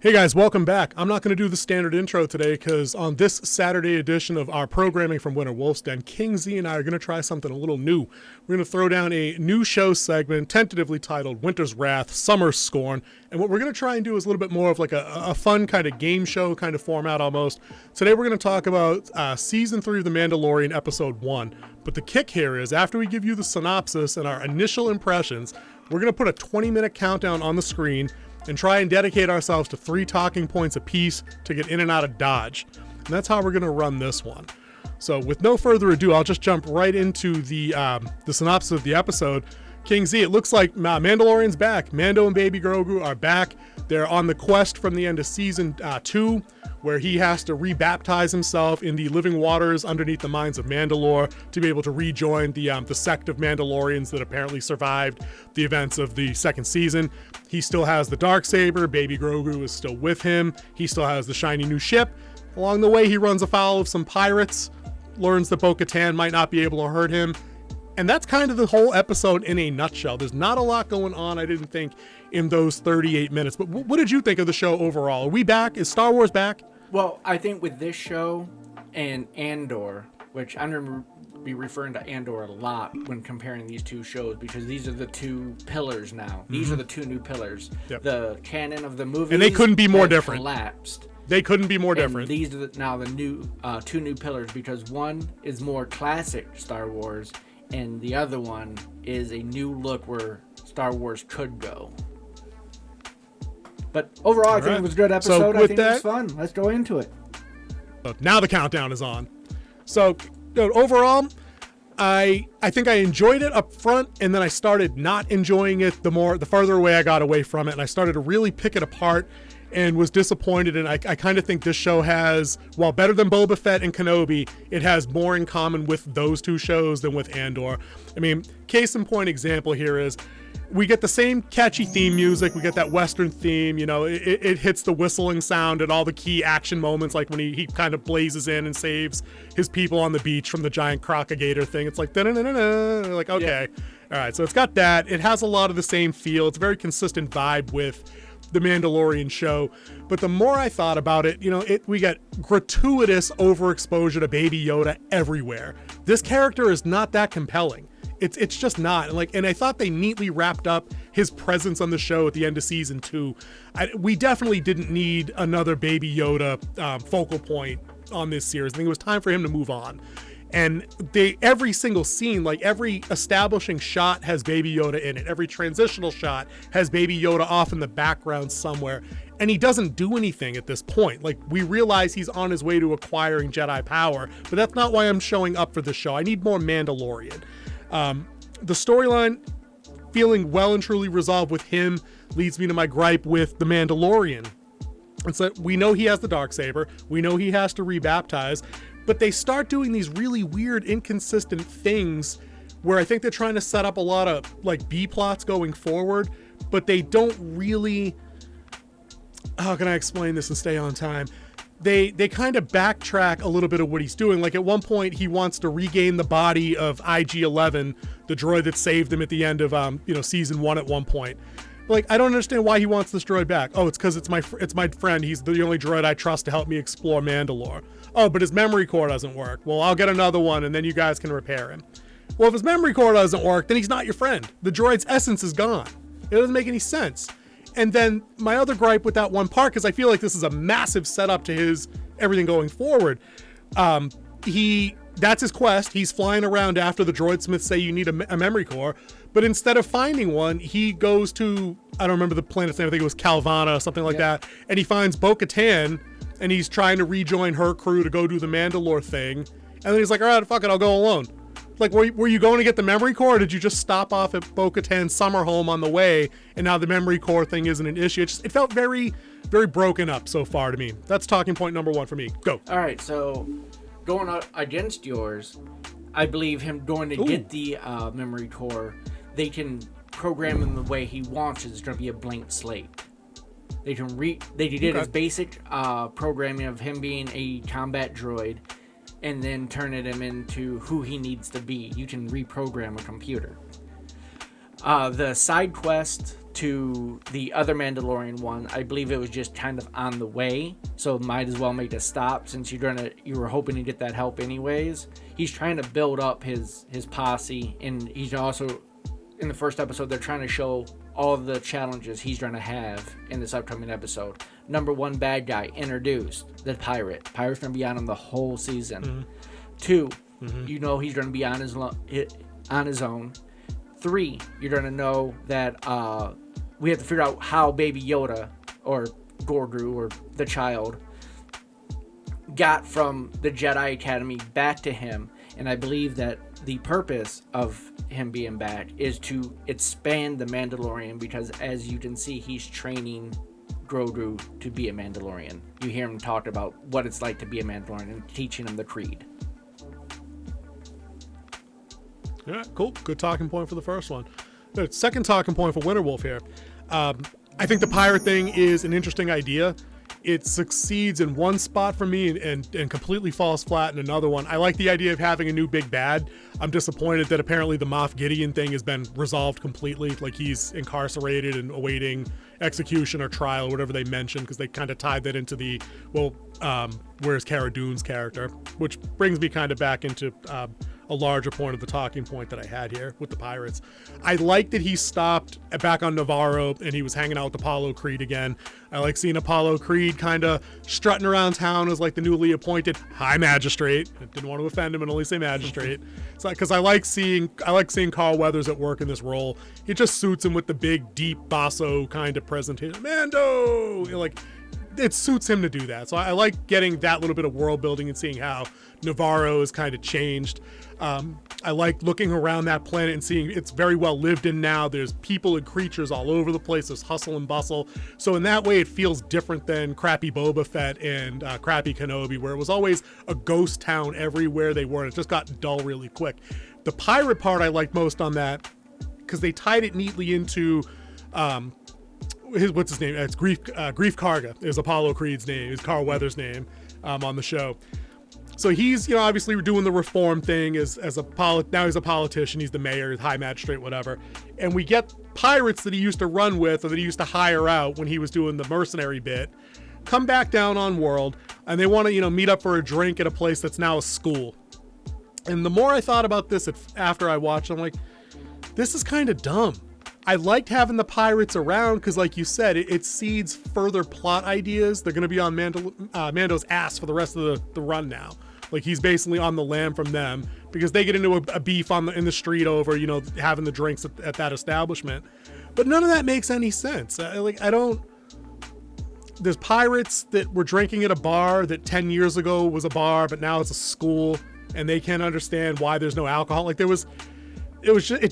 Hey guys, welcome back. I'm not going to do the standard intro today because on this Saturday edition of our programming from Winter Wolf's Den, King Z and I are going to try something a little new. We're going to throw down a new show segment tentatively titled Winter's Wrath, Summer's Scorn. And what we're going to try and do is a little bit more of like a fun kind of game show kind of format almost. Today we're going to talk about Season 3 of The Mandalorian, Episode 1. But the kick here is after we give you the synopsis and our initial impressions, we're going to put a 20-minute countdown on the screen and try and dedicate ourselves to 3 talking points apiece to get in and out of Dodge. And that's how we're going to run this one. So with no further ado, I'll just jump right into the synopsis of the episode. King Z, it looks like Mandalorian's back. Mando and Baby Grogu are back. They're on the quest from the end of Season 2, where he has to rebaptize himself in the living waters underneath the mines of Mandalore to be able to rejoin the sect of Mandalorians that apparently survived the events of the second season. He still has the Darksaber. Baby Grogu is still with him. He still has the shiny new ship. Along the way, he runs afoul of some pirates, learns that Bo-Katan might not be able to hurt him. And that's kind of the whole episode in a nutshell. There's not a lot going on, I didn't think, in those 38 minutes. But what did you think of the show overall? Are we back? Is Star Wars back? Well, I think with this show and Andor, which I'm going to be referring to Andor a lot when comparing these two shows, because these are the two pillars now. These are the two new pillars. Yep. The canon of the movies. And they couldn't be more different. Collapsed. They couldn't be more different. These are now the new two new pillars, because one is more classic Star Wars, and the other one is a new look where Star Wars could go. But overall, I think it was a good episode. I think it was fun. Let's go into it. Now the countdown is on. So overall, I think I enjoyed it up front, and then I started not enjoying it the farther away I got away from it, and I started to really pick it apart and was disappointed. And I kind of think this show has, while better than Boba Fett and Kenobi, it has more in common with those two shows than with Andor. I mean, case in point example here is we get the same catchy theme music. We get that Western theme, it hits the whistling sound at all the key action moments, like when he kind of blazes in and saves his people on the beach from the giant crocagator thing. It's like, da-da-da-da-da. Like, okay. Yeah. All right. So it's got that. It has a lot of the same feel. It's a very consistent vibe with the Mandalorian show. But the more I thought about it, we got gratuitous overexposure to Baby Yoda everywhere. This character is not that compelling. It's just not. And I thought they neatly wrapped up his presence on the show at the end of season 2. We definitely didn't need another Baby Yoda focal point on this series. I think it was time for him to move on. And every single scene, like every establishing shot has Baby Yoda in it. Every transitional shot has Baby Yoda off in the background somewhere. And he doesn't do anything at this point. Like, we realize he's on his way to acquiring Jedi power, but that's not why I'm showing up for this show. I need more Mandalorian. The storyline feeling well and truly resolved with him leads me to my gripe with The Mandalorian. It's that we know he has the Darksaber. We know he has to rebaptize. But they start doing these really weird, inconsistent things where I think they're trying to set up a lot of like B plots going forward, but they don't really, how can I explain this and stay on time? They kind of backtrack a little bit of what he's doing. Like at one point he wants to regain the body of IG-11, the droid that saved him at the end of season 1 at one point. Like, I don't understand why he wants this droid back. Oh, it's because it's my friend. He's the only droid I trust to help me explore Mandalore. Oh, but his memory core doesn't work. Well, I'll get another one, and then you guys can repair him. Well, if his memory core doesn't work, then he's not your friend. The droid's essence is gone. It doesn't make any sense. And then my other gripe with that one part, because I feel like this is a massive setup to his everything going forward. That's his quest. He's flying around after the droid smiths say you need a memory core. But instead of finding one, he goes to, I don't remember the planet's name, I think it was Calvana or something like that. And he finds Bo-Katan, and he's trying to rejoin her crew to go do the Mandalore thing. And then he's like, all right, fuck it, I'll go alone. Like, were you going to get the memory core, or did you just stop off at Bo-Katan's summer home on the way, and now the memory core thing isn't an issue? It felt very, very broken up so far to me. That's talking point number 1 for me. Go. All right, so going up against yours, I believe him going to get the memory core, they can program him the way he wants. It's going to be a blank slate. They did his basic programming of him being a combat droid, and then turn him into who he needs to be. You can reprogram a computer. The side quest to the other Mandalorian one, I believe it was just kind of on the way, so might as well make a stop since you were hoping to get that help anyways. He's trying to build up his posse, and he's also in the first episode they're trying to show all the challenges he's going to have in this upcoming episode. Number one bad guy introduced, the pirate. Pirate's going to be on him the whole season. Mm-hmm. 2, you know he's going to be on his own. 3, you're going to know that we have to figure out how Baby Yoda, or Grogu, or the child, got from the Jedi Academy back to him. And I believe that the purpose of him being back is to expand the Mandalorian, because as you can see, he's training Grogu to be a Mandalorian. You hear him talk about what it's like to be a Mandalorian and teaching him the creed. Yeah, cool. Good talking point for the first one. The second talking point for Winterwolf here. I think the pirate thing is an interesting idea. It succeeds in one spot for me and completely falls flat in another one. I like the idea of having a new big bad. I'm disappointed that apparently the Moff Gideon thing has been resolved completely. Like, he's incarcerated and awaiting execution or trial, or whatever they mentioned, because they kind of tied that into the, where's Cara Dune's character, which brings me kind of back into a larger point of the talking point that I had here with the pirates. I like that he stopped back on Navarro and he was hanging out with Apollo Creed again. I like seeing Apollo Creed kind of strutting around town as like the newly appointed High Magistrate. I didn't want to offend him and only say Magistrate. So, because I like seeing Carl Weathers at work in this role. It just suits him with the big, deep, basso kind of presentation. Mando! It suits him to do that. So I like getting that little bit of world building and seeing how Navarro has kind of changed. I like looking around that planet and seeing it's very well lived in now. There's people and creatures all over the place. There's hustle and bustle. So in that way, it feels different than crappy Boba Fett and crappy Kenobi, where it was always a ghost town everywhere they were. And it just got dull really quick. The pirate part I liked most on that, because they tied it neatly into what's his name? It's Grief Karga is Apollo Creed's name, is Carl Weathers' name on the show. So he's, obviously doing the reform thing now he's a politician, he's the mayor, high magistrate, whatever. And we get pirates that he used to run with, or that he used to hire out when he was doing the mercenary bit, come back down on world, and they want to, meet up for a drink at a place that's now a school. And the more I thought about this after I watched, I'm like, this is kind of dumb. I liked having the pirates around because, like you said, it seeds further plot ideas. They're going to be on Mando's ass for the rest of the run now. Like, he's basically on the lam from them because they get into a beef in the street over, having the drinks at that establishment. But none of that makes any sense. There's pirates that were drinking at a bar that 10 years ago was a bar, but now it's a school, and they can't understand why there's no alcohol. It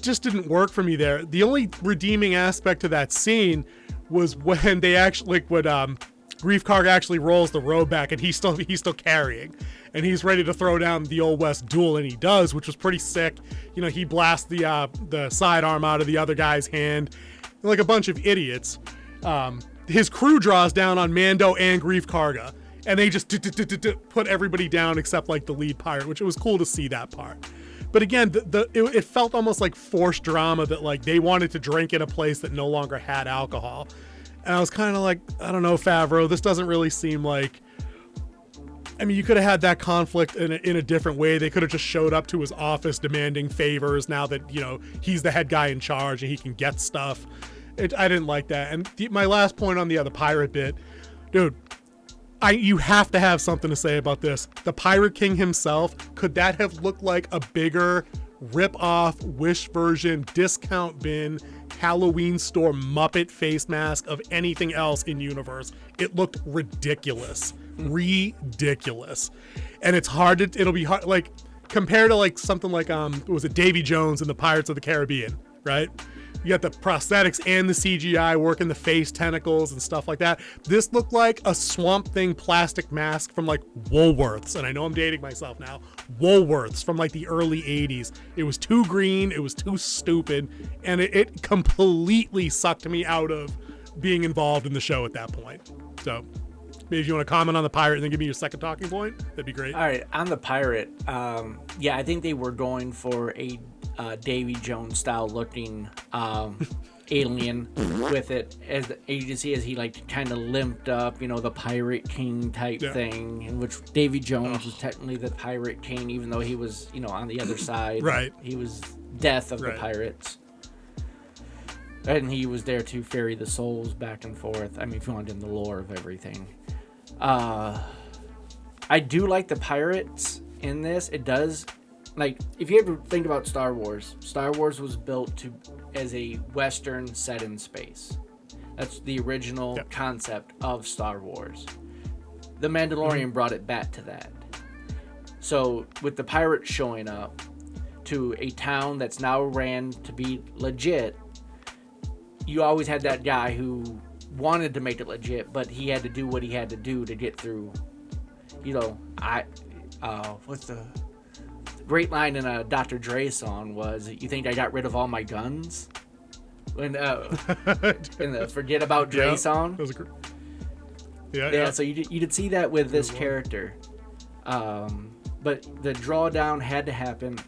just didn't work for me there. The only redeeming aspect to that scene was when they actually, Grief Karga actually rolls the robe back and he's still carrying, and he's ready to throw down the Old West duel, and he does, which was pretty sick. He blasts the sidearm out of the other guy's hand, like a bunch of idiots. His crew draws down on Mando and Grief Karga, and they just put everybody down except like the lead pirate, which it was cool to see that part. But again, it felt almost like forced drama that like they wanted to drink in a place that no longer had alcohol. And I was kind of like, I don't know, Favreau, this doesn't really seem like... I mean, you could have had that conflict in a different way. They could have just showed up to his office demanding favors now that, he's the head guy in charge and he can get stuff. I didn't like that. And my last point on the other pirate bit, dude, you have to have something to say about this. The Pirate King himself, could that have looked like a bigger rip-off, Wish version, discount bin, Halloween store Muppet face mask of anything else in universe? It looked ridiculous. Ridiculous. And it'll be hard, like, compared to like something like, was it Davy Jones in the Pirates of the Caribbean, right? You got the prosthetics and the CGI working the face tentacles and stuff like that. This looked like a Swamp Thing plastic mask from like Woolworths. And I know I'm dating myself now. Woolworths from like the early 80s. It was too green. It was too stupid. And it completely sucked me out of being involved in the show at that point. So maybe if you want to comment on the pirate and then give me your second talking point, that'd be great. All right. On the pirate, I think they were going for a Davy Jones style looking alien with it as you can see as he like kind of limped up, the Pirate King type thing, in which Davy Jones was technically the Pirate King, even though he was on the other side. Right. He was death of the pirates, and he was there to ferry the souls back and forth. I mean, if you want in the lore of everything, I do like the pirates in this. It does. Like, if you ever think about Star Wars was built as a Western set in space. That's the original concept of Star Wars. The Mandalorian brought it back to that. So, with the pirates showing up to a town that's now ran to be legit, you always had that guy who wanted to make it legit, but he had to do what he had to do to get through. What's the great line in a Dr. Dre song was, "You think I got rid of all my guns?" When in the Forget About Dre song. So you did see that with this character. But the drawdown had to happen.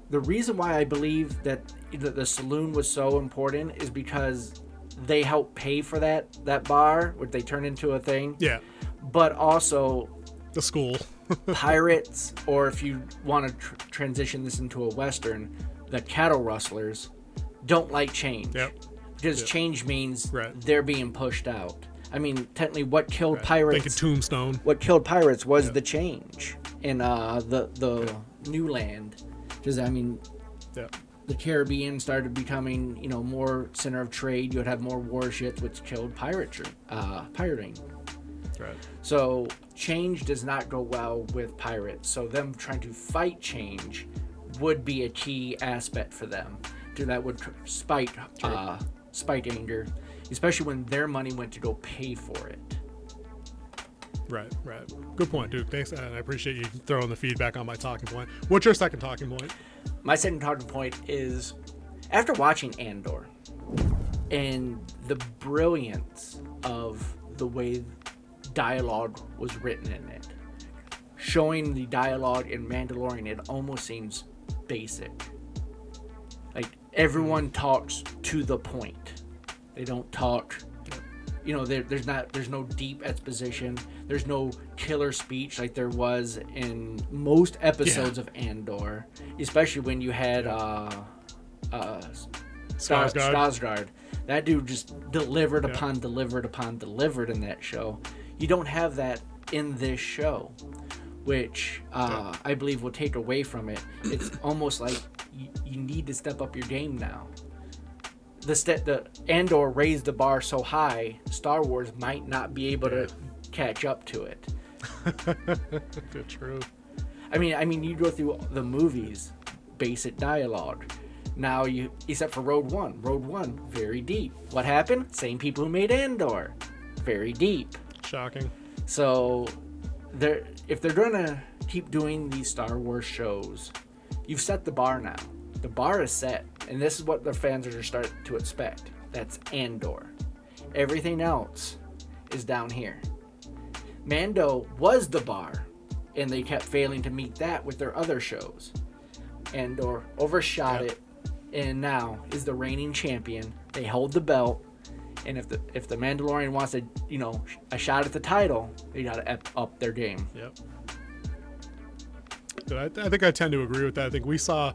The reason why I believe that the saloon was so important is because they helped pay for that bar, which they turned into a thing. Yeah. But also the school. pirates, or if you want to transition this into a Western, the cattle rustlers don't like change. Because change means they're being pushed out. I mean, technically, what killed pirates? Think of Tombstone. What killed pirates was the change in the new land. Because the Caribbean started becoming more center of trade. You would have more warships, which killed pirating. Right. So change does not go well with pirates. So them trying to fight change would be a key aspect for them. That would spite anger, especially when their money went to go pay for it. Right. Good point, Duke. Thanks, and I appreciate you throwing the feedback on my talking point. What's your second talking point? My second talking point is, after watching Andor and the brilliance of the way dialogue was written in it, showing the dialogue in Mandalorian, it almost seems basic. Like, everyone talks to the point. They don't talk, there's no deep exposition. There's no killer speech like there was in most episodes of Andor, especially when you had Skarsgård. That dude just delivered upon delivered upon delivered in that show. You don't have that in this show, which I believe will take away from it. It's almost like you need to step up your game now. The Andor raised the bar so high, Star Wars might not be able to catch up to it. True. I mean, you go through the movies, basic dialogue. Now except for Rogue One, very deep. What happened? Same people who made Andor, very deep. Shocking. So, if they're gonna keep doing these Star Wars shows, you've set the bar now. The bar is set, and this is what the fans are starting to expect. That's Andor. Everything else is down here. Mando was the bar, and they kept failing to meet that with their other shows. Andor overshot it, and now is the reigning champion. They hold the belt, and if the Mandalorian wants a shot at the title, they gotta up their game. Yep. I think I tend to agree with that. I think we saw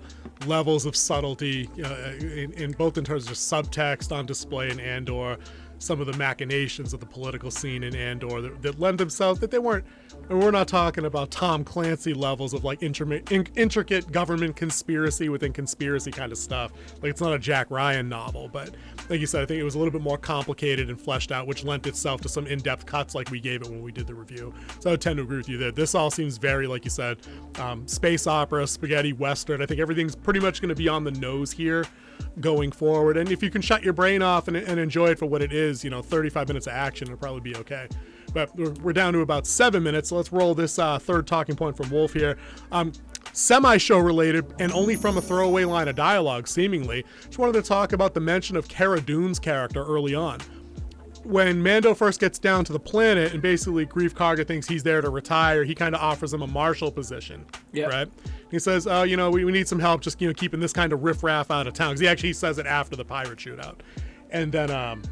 levels of subtlety in both in terms of subtext on display in Andor, some of the machinations of the political scene in Andor that lend themselves that they weren't. And we're not talking about Tom Clancy levels of like intricate government conspiracy within conspiracy kind of stuff. Like, it's not a Jack Ryan novel, but like you said, I think it was a little bit more complicated and fleshed out, which lent itself to some in-depth cuts like we gave it when we did the review. So I would tend to agree with you there. This all seems very, like you said, space opera, spaghetti western. I think everything's pretty much going to be on the nose here going forward. And if you can shut your brain off and enjoy it for what it is, 35 minutes of action, it'll probably be okay. But we're down to about 7 minutes, so let's roll this third talking point from Wolf here. Semi-show related, and only from a throwaway line of dialogue, seemingly. Just wanted to talk about the mention of Cara Dune's character early on. When Mando first gets down to the planet, and basically Grief Karga thinks he's there to retire, he kind of offers him a marshal position, right? He says, "Oh, we need some help, just keeping this kind of riffraff out of town." Because he actually says it after the pirate shootout, and then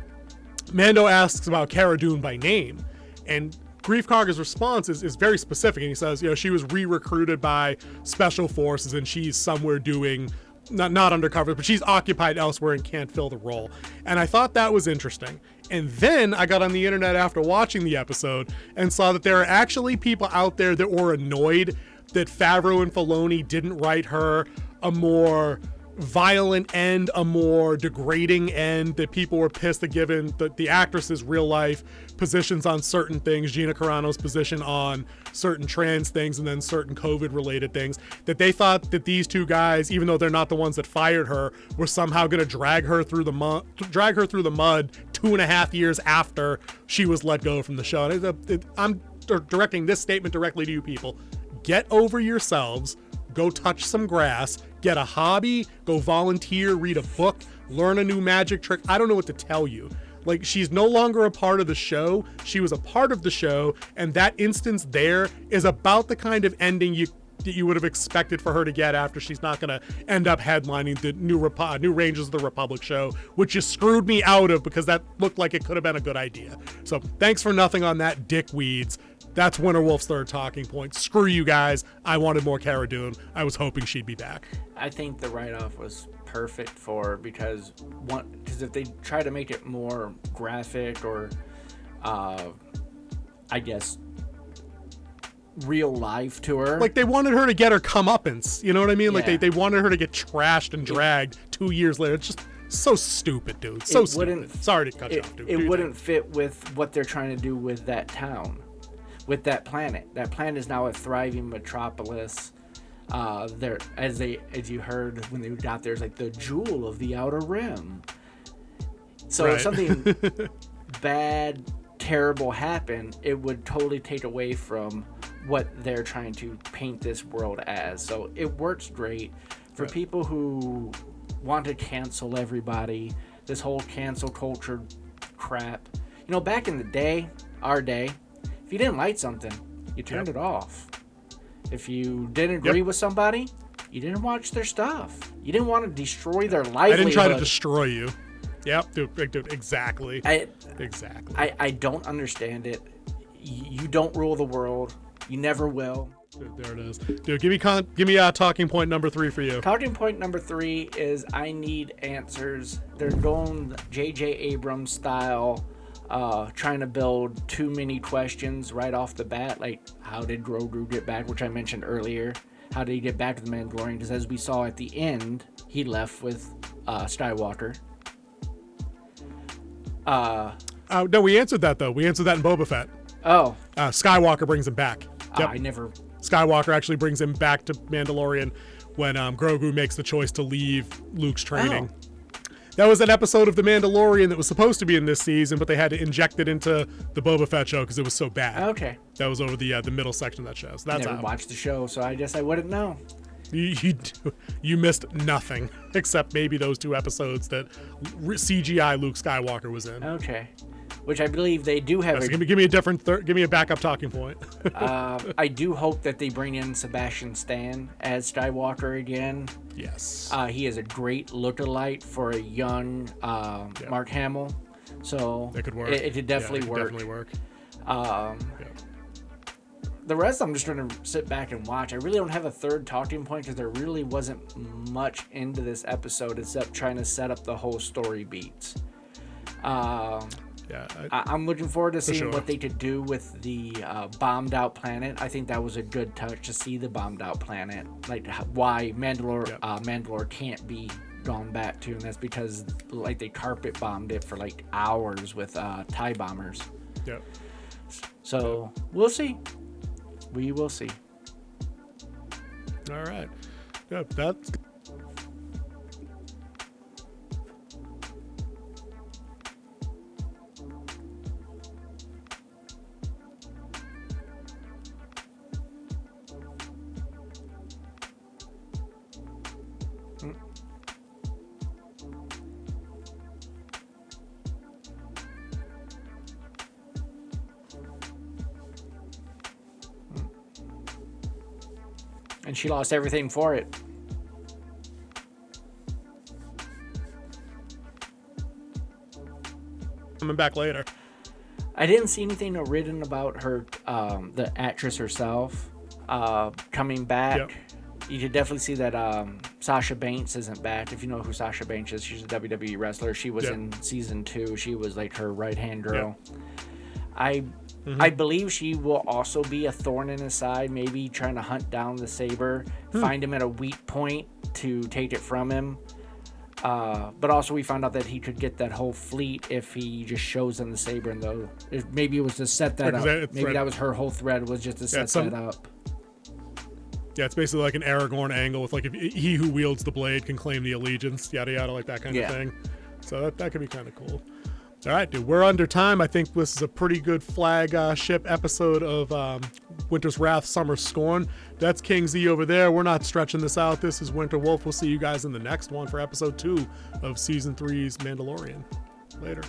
Mando asks about Cara Dune by name, and Greef Karga's response is very specific, and he says, she was re-recruited by Special Forces, and she's somewhere doing, not undercover, but she's occupied elsewhere and can't fill the role. And I thought that was interesting. And then I got on the internet after watching the episode and saw that there are actually people out there that were annoyed that Favreau and Filoni didn't write her a more violent end, a more degrading end, that people were pissed at given the actress's real life positions on certain things, Gina Carano's position on certain trans things, and then certain COVID related things, that they thought that these two guys, even though they're not the ones that fired her, were somehow going to drag her through the mud 2.5 years after she was let go from the show. And I'm directing this statement directly to you people. Get over yourselves. Go touch some grass, get a hobby, go volunteer, read a book, learn a new magic trick. I don't know what to tell you. Like, she's no longer a part of the show. She was a part of the show, and that instance there is about the kind of ending you would have expected for her to get after she's not going to end up headlining the new Rangers of the Republic show, which you screwed me out of because that looked like it could have been a good idea. So thanks for nothing on that, dickweeds. That's Winterwolf's third talking point. Screw you guys. I wanted more Cara Dune. I was hoping she'd be back. I think the write-off was perfect for because if they try to make it more graphic or, I guess, real life to her. Like, they wanted her to get her comeuppance. You know what I mean? Yeah. Like, they wanted her to get trashed and dragged 2 years later. It's just so stupid, dude. So stupid. Sorry to cut you off, dude. It wouldn't fit with what they're trying to do with that town. With that planet. That planet is now a thriving metropolis. There, as you heard when they got there, it's like the jewel of the Outer Rim. So right. if something bad, terrible happened, it would totally take away from what they're trying to paint this world as. So it works great for people who want to cancel everybody. This whole cancel culture crap. Back in the day, our day, if you didn't like something, you turned it off. If you didn't agree with somebody, you didn't watch their stuff. You didn't want to destroy their livelihood. I didn't try to destroy you. Yep, dude, exactly. Exactly. I don't understand it. You don't rule the world. You never will. Dude, there it is. Dude, give me talking point number 3 for you. Talking point number 3 is I need answers. They're going J.J. Abrams style. Trying to build too many questions right off the bat, like how did Grogu get back, which I mentioned earlier. How did he get back to the Mandalorian? Because as we saw at the end, he left with Skywalker. No, we answered that though. We answered that in Boba Fett. Oh, Skywalker brings him back. Yep. I never. Skywalker actually brings him back to Mandalorian when Grogu makes the choice to leave Luke's training. Oh. That was an episode of The Mandalorian that was supposed to be in this season, but they had to inject it into the Boba Fett show because it was so bad. Okay. That was over the middle section of that show. So that's Never watched the show, so I guess I wouldn't know. You missed nothing except maybe those 2 episodes that CGI Luke Skywalker was in. Okay. Which I believe they do have. So give me a different. Give me a backup talking point. I do hope that they bring in Sebastian Stan as Skywalker again. Yes. He is a great lookalike for a young Mark Hamill. So it could work. It could definitely work. Definitely work. The rest I'm just going to sit back and watch. I really don't have a third talking point because there really wasn't much into this episode except trying to set up the whole story beats. I'm looking forward to seeing what they could do with the bombed out planet. I think that was a good touch to see the bombed out planet, like why Mandalore can't be gone back to, and that's because like they carpet bombed it for like hours with TIE bombers. Yep. So we'll see. We will see. All right. Yep, that's. And she lost everything for it. Coming back later. I didn't see anything written about her, the actress herself, coming back. Yep. You could definitely see that Sasha Banks isn't back. If you know who Sasha Banks is, she's a WWE wrestler. She was in season 2. She was like her right-hand girl. Yep. I believe she will also be a thorn in his side, maybe trying to hunt down the saber, find him at a weak point to take it from him. But also we found out that he could get that whole fleet if he just shows them the saber. And maybe it was to set that up. Maybe that was her whole thread, was just to set that up. Yeah, it's basically like an Aragorn angle with like if he who wields the blade can claim the allegiance, yada yada, like that kind of thing. So that could be kind of cool. All right, dude, we're under time. I think this is a pretty good flagship episode of Winter's Wrath, Summer's Scorn. That's King Z over there. We're not stretching this out. This is Winter Wolf. We'll see you guys in the next one for episode 2 of season 3's Mandalorian. Later.